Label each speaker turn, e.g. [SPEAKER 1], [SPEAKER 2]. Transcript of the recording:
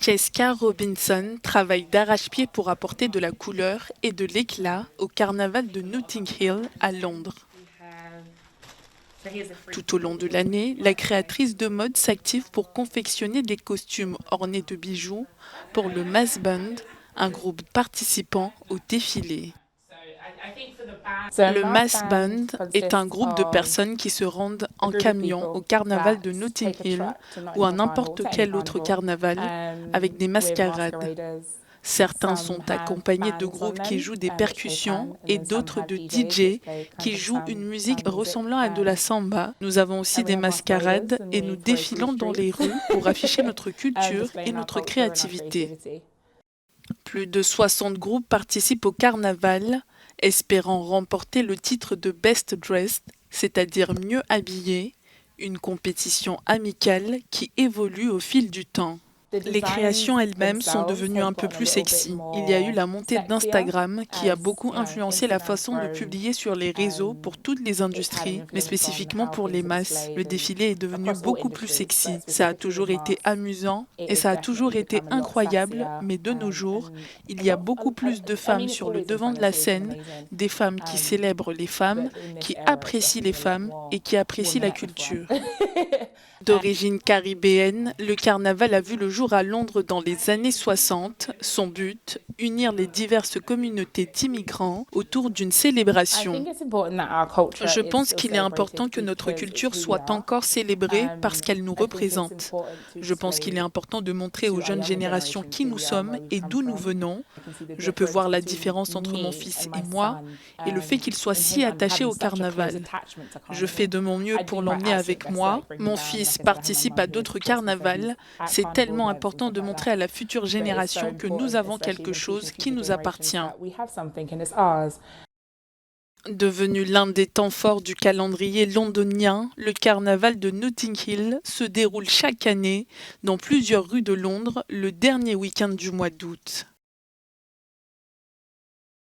[SPEAKER 1] Francesca Robinson travaille d'arrache-pied pour apporter de la couleur et de l'éclat au carnaval de Notting Hill à Londres. Tout au long de l'année, la créatrice de mode s'active pour confectionner des costumes ornés de bijoux pour le Mass Band, un groupe participant au défilé. Le Mass Band est un groupe de personnes qui se rendent en camion au carnaval de Notting Hill ou à n'importe quel autre carnaval avec des mascarades. Certains sont accompagnés de groupes qui jouent des percussions et d'autres de DJ qui jouent une musique ressemblant à de la samba. Nous avons aussi des mascarades et nous défilons dans les rues pour afficher notre culture et notre créativité. Plus de 60 groupes participent au carnaval, espérant remporter le titre de Best Dressed, c'est-à-dire mieux habillé, une compétition amicale qui évolue au fil du temps. Les créations elles-mêmes sont devenues un peu plus sexy. Il y a eu la montée d'Instagram qui a beaucoup influencé la façon de publier sur les réseaux pour toutes les industries, mais spécifiquement pour les masses. Le défilé est devenu beaucoup plus sexy. Ça a toujours été amusant et ça a toujours été incroyable, mais de nos jours, il y a beaucoup plus de femmes sur le devant de la scène, des femmes qui célèbrent les femmes, qui apprécient les femmes et qui apprécient la culture. D'origine caribéenne, le carnaval a vu le jour à Londres dans les années 60. Son but, unir les diverses communautés d'immigrants autour d'une célébration. Je pense qu'il est important que notre culture soit encore célébrée parce qu'elle nous représente. Je pense qu'il est important de montrer aux jeunes générations qui nous sommes et d'où nous venons. Je peux voir la différence entre mon fils et moi et le fait qu'il soit si attaché au carnaval. Je fais de mon mieux pour l'emmener avec moi. Mon fils participe à d'autres carnavals. C'est tellement important de montrer à la future génération que nous avons quelque chose qui nous appartient. Devenu l'un des temps forts du calendrier londonien, le carnaval de Notting Hill se déroule chaque année dans plusieurs rues de Londres le dernier week-end du mois d'août.